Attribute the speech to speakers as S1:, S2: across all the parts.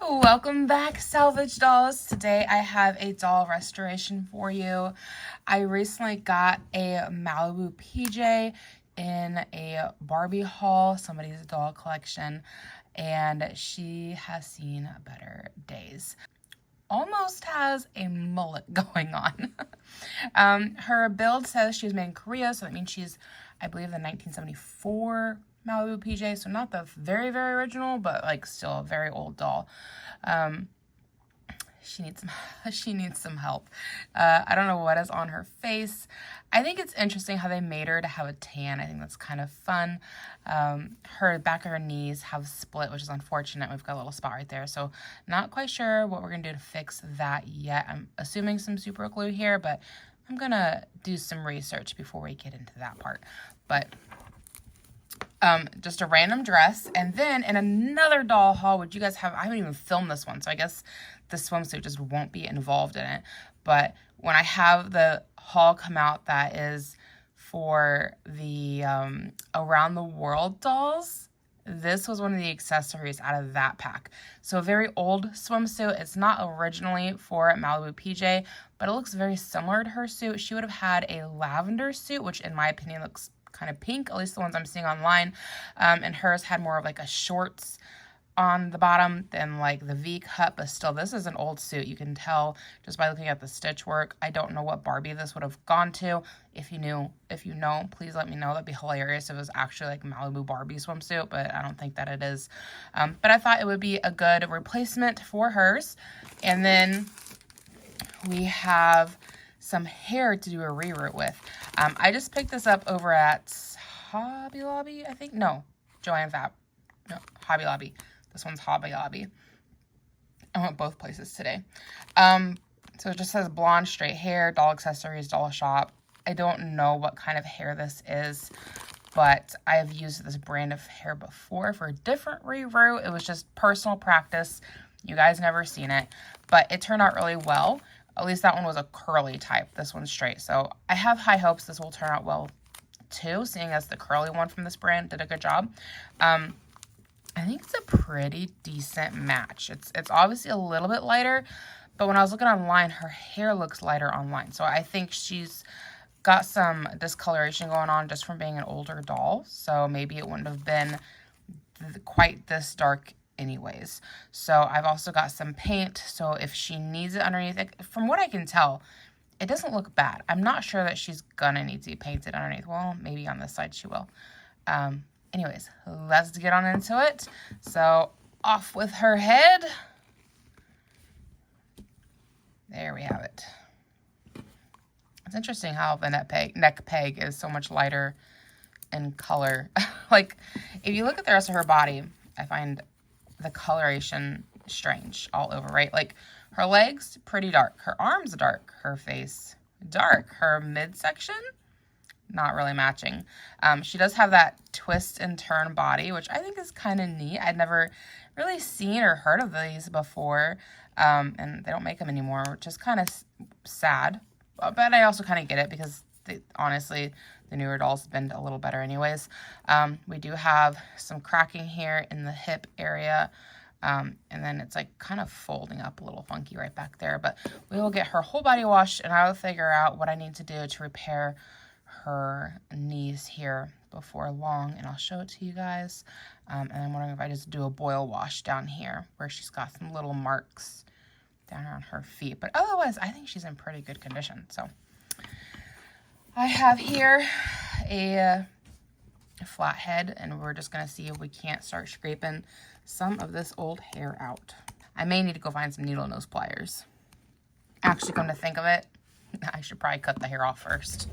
S1: Welcome back, Salvage Dolls. Today I have a doll restoration for you. I recently got a Malibu PJ in a Barbie haul, somebody's doll collection, and she has seen better days. Almost has a mullet going on. Her build says she was made in Korea, so that means she's, I believe, the 1974 Malibu PJ, so not the very, very original, but like still a very old doll. She needs some help. I don't know what is on her face. I think it's interesting how they made her to have a tan. I think that's kind of fun. Her back of her knees have split, which is unfortunate. We've got a little spot right there, so not quite sure what we're gonna do to fix that yet. I'm assuming some super glue here, but I'm gonna do some research before we get into that part. But just a random dress. And then in another doll haul, which you guys have, I haven't even filmed this one, so I guess the swimsuit just won't be involved in it. But when I have the haul come out that is for the Around the World dolls, this was one of the accessories out of that pack. So a very old swimsuit. It's not originally for Malibu PJ, but it looks very similar to her suit. She would have had a lavender suit, which in my opinion looks kind of pink, at least the ones I'm seeing online, and hers had more of like a shorts on the bottom than like the V cut, but still this is an old suit. You can tell just by looking at the stitch work. I don't know what Barbie this would have gone to. If you know, please let me know. That'd be hilarious if it was actually like Malibu Barbie swimsuit, but I don't think that it is. But I thought it would be a good replacement for hers. And then we have some hair to do a reroute with. I just picked this up over at Hobby Lobby, I think. No, Joann Fab. No, Hobby Lobby. This one's Hobby Lobby. I went both places today. So it just says blonde straight hair, doll accessories, doll shop. I don't know what kind of hair this is, but I have used this brand of hair before for a different reroute. It was just personal practice. You guys never seen it, but it turned out really well. At least that one was a curly type. This one's straight. So I have high hopes this will turn out well too, seeing as the curly one from this brand did a good job. I think it's a pretty decent match. It's obviously a little bit lighter, but when I was looking online, her hair looks lighter online. So I think she's got some discoloration going on just from being an older doll. So maybe it wouldn't have been quite this dark anyways. So I've also got some paint, so if she needs it underneath, from what I can tell, it doesn't look bad. I'm not sure that she's gonna need to be painted underneath. Well, maybe on this side she will. Anyways, let's get on into it. So off with her head. There we have it. It's interesting how the neck peg is so much lighter in color. Like, if you look at the rest of her body, I find the coloration strange all over, right? Like, her legs, pretty dark. Her arms, dark. Her face, dark. Her midsection, not really matching. She does have that twist and turn body, which I think is kind of neat. I'd never really seen or heard of these before, and they don't make them anymore, which is kind of sad. But I also kind of get it because, honestly, the newer dolls bend a little better anyways. We do have some cracking here in the hip area. And then it's like kind of folding up a little funky right back there. But we will get her whole body washed, and I will figure out what I need to do to repair her knees here before long. And I'll show it to you guys. And I'm wondering if I just do a boil wash down here where she's got some little marks down on her feet. But otherwise, I think she's in pretty good condition. So I have here a flat head, and we're just going to see if we can't start scraping some of this old hair out. I may need to go find some needle nose pliers. Actually, come to think of it, I should probably cut the hair off first.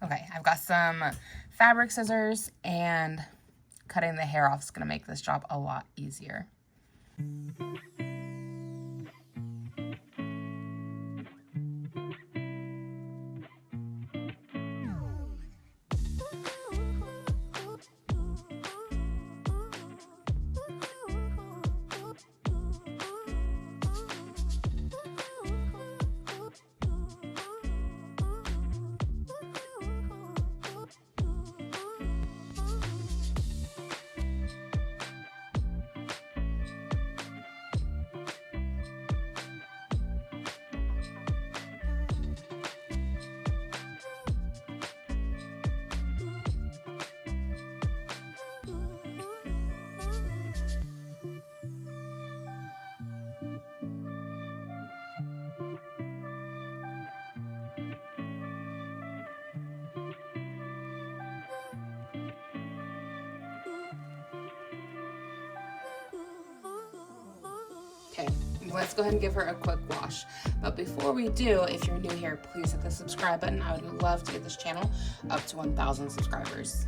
S1: Okay, I've got some fabric scissors, and cutting the hair off is going to make this job a lot easier. Okay, let's go ahead and give her a quick wash. But before we do, if you're new here, please hit the subscribe button. I would love to get this channel up to 1,000 subscribers.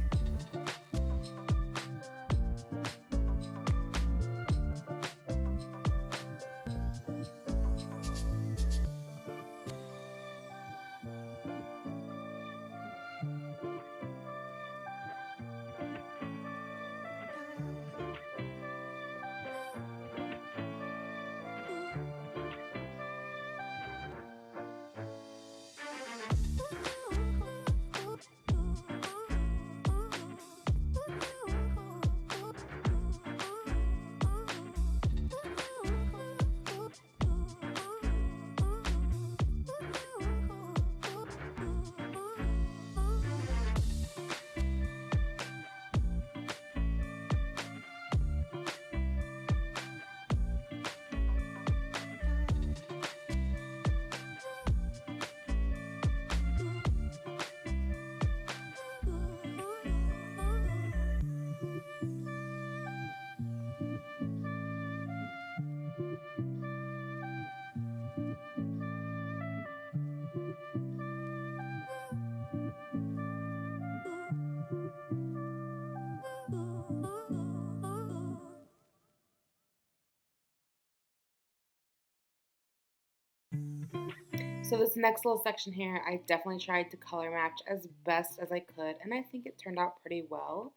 S1: So this next little section here, I definitely tried to color match as best as I could, and I think it turned out pretty well.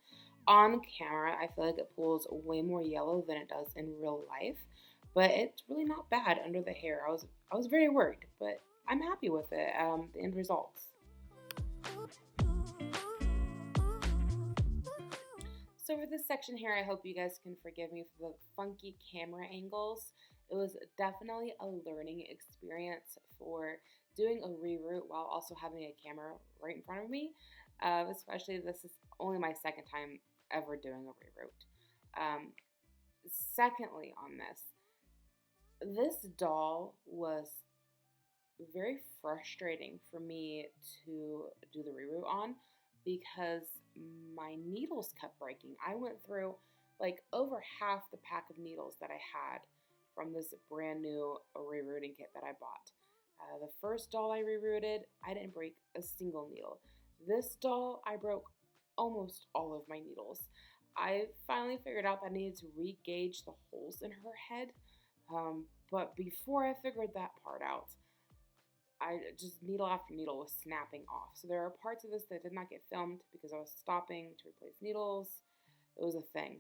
S1: On camera, I feel like it pulls way more yellow than it does in real life, but it's really not bad under the hair. I was very worried, but I'm happy with it, the end results. So for this section here, I hope you guys can forgive me for the funky camera angles. It was definitely a learning experience for doing a reroute while also having a camera right in front of me. Especially this is only my second time ever doing a reroute. Secondly on this doll was very frustrating for me to do the reroute on because my needles kept breaking. I went through like over half the pack of needles that I had from this brand new rerouting kit that I bought. The first doll I rerouted, I didn't break a single needle. This doll, I broke almost all of my needles. I finally figured out that I needed to re-gauge the holes in her head. But before I figured that part out, I just needle after needle was snapping off. So there are parts of this that did not get filmed because I was stopping to replace needles. It was a thing.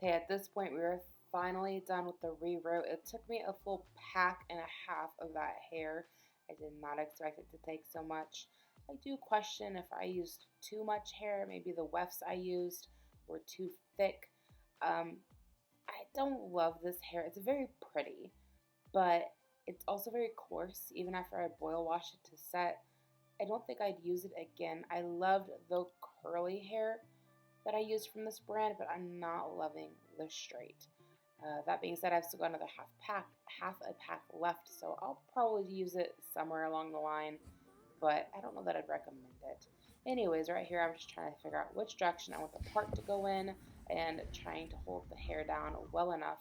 S1: Okay, at this point we were finally done with the reroute. It took me a full pack and a half of that hair. I did not expect it to take so much. I do question if I used too much hair. Maybe the wefts I used were too thick. I don't love this hair. It's very pretty, but it's also very coarse. Even after I boil wash it to set, I don't think I'd use it again. I loved the curly hair that I used from this brand, but I'm not loving the straight. That being said, I've still got another half a pack left, so I'll probably use it somewhere along the line, but I don't know that I'd recommend it. Anyways, right here, I'm just trying to figure out which direction I want the part to go in and trying to hold the hair down well enough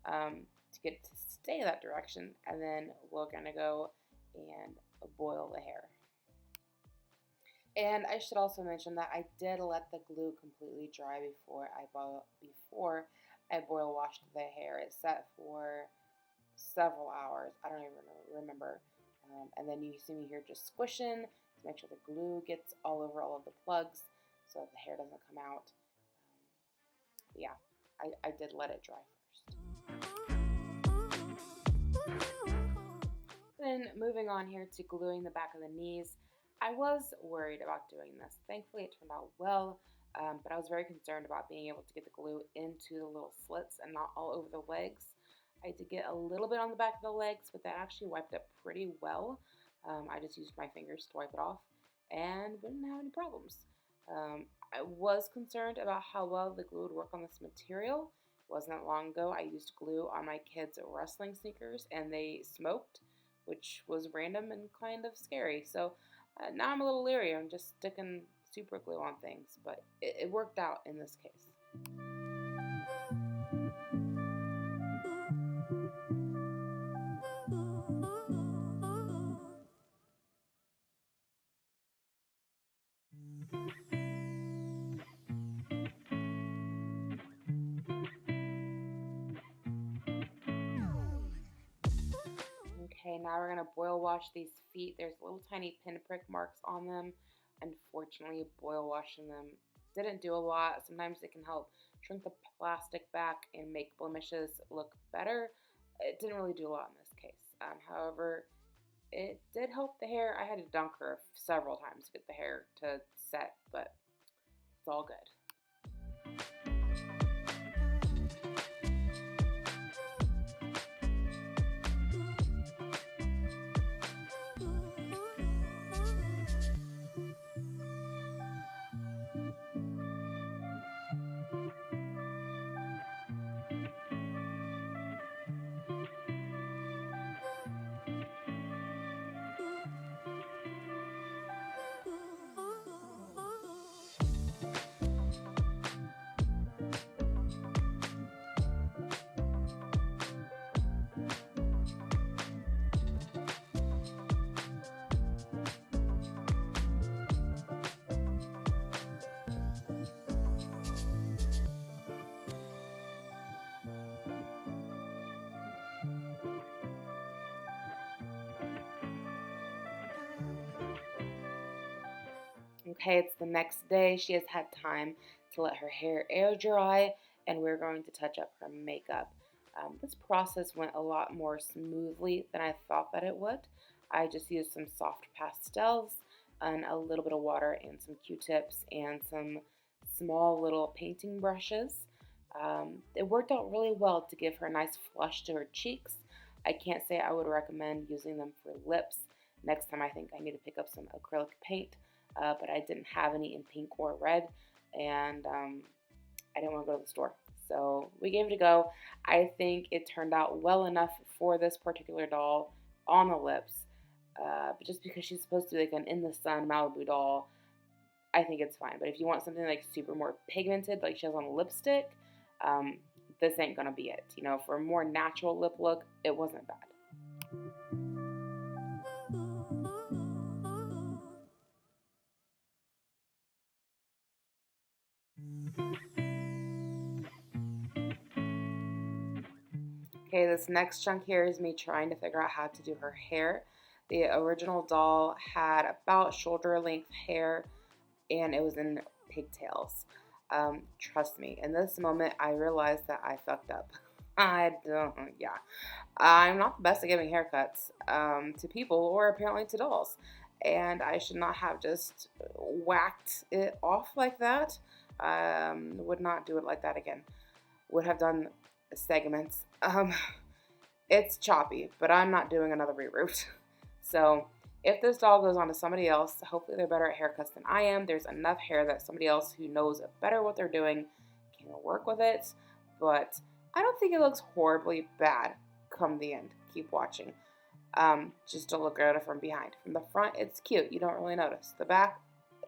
S1: to get it to stay that direction, and then we're gonna go and boil the hair. And I should also mention that I did let the glue completely dry before I boil washed the hair. It sat for several hours. I don't even remember. And then you see me here just squishing to make sure the glue gets all over all of the plugs so that the hair doesn't come out. Yeah, I did let it dry first. Then moving on here to gluing the back of the knees. I was worried about doing this. Thankfully, it turned out well, but I was very concerned about being able to get the glue into the little slits and not all over the legs. I did get a little bit on the back of the legs, but that actually wiped up pretty well. I just used my fingers to wipe it off and didn't have any problems. I was concerned about how well the glue would work on this material. It wasn't that long ago I used glue on my kids' wrestling sneakers and they smoked, which was random and kind of scary. So now I'm a little leery on just sticking super glue on things, but it worked out in this case. Okay, now we're going to boil wash these feet. There's little tiny pinprick marks on them. Unfortunately, boil washing them didn't do a lot. Sometimes it can help shrink the plastic back and make blemishes look better. It didn't really do a lot in this case. However, it did help the hair. I had to dunk her several times to get the hair to set, but it's all good. Okay, it's the next day. She has had time to let her hair air dry, and we're going to touch up her makeup. This process went a lot more smoothly than I thought that it would. I just used some soft pastels and a little bit of water and some Q-tips and some small little painting brushes. It worked out really well to give her a nice flush to her cheeks. I can't say I would recommend using them for lips. Next time I think I need to pick up some acrylic paint, but I didn't have any in pink or red, and I didn't want to go to the store. So we gave it a go. I think it turned out well enough for this particular doll on the lips, but just because she's supposed to be like an in the sun Malibu doll, I think it's fine. But if you want something like super more pigmented, like she has on lipstick, this ain't gonna be it. You know, for a more natural lip look, it wasn't bad. Okay, this next chunk here is me trying to figure out how to do her hair. The original doll had about shoulder length hair and it was in pigtails. Trust me, in this moment I realized that I fucked up. Yeah. I'm not the best at giving haircuts to people or apparently to dolls. And I should not have just whacked it off like that. Would not do it like that again. Would have done segments. It's choppy, but I'm not doing another reroute. So if this doll goes on to somebody else, hopefully they're better at haircuts than I am. There's enough hair that somebody else who knows better what they're doing can work with it. But I don't think it looks horribly bad come the end. Keep watching. Just don't look at it from behind. From the front, it's cute. You don't really notice. The back,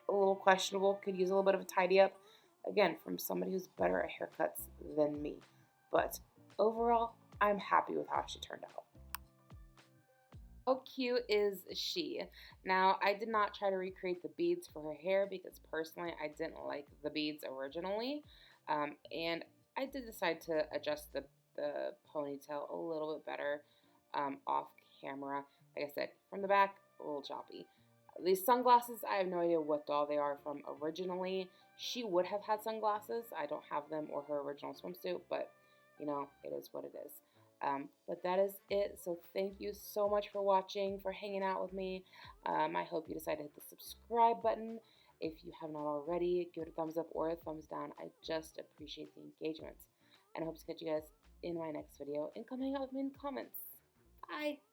S1: a little questionable. Could use a little bit of a tidy up. Again, from somebody who's better at haircuts than me. But overall, I'm happy with how she turned out. How cute is she? Now, I did not try to recreate the beads for her hair because personally I didn't like the beads originally. And I did decide to adjust the ponytail a little bit better off camera. Like I said, from the back, a little choppy. These sunglasses, I have no idea what doll they are from originally. She would have had sunglasses. I don't have them or her original swimsuit, but you know, it is what it is. But that is it. So thank you so much for watching, for hanging out with me. I hope you decide to hit the subscribe button. If you have not already, give it a thumbs up or a thumbs down. I just appreciate the engagement. And I hope to catch you guys in my next video and come hang out with me in the comments. Bye.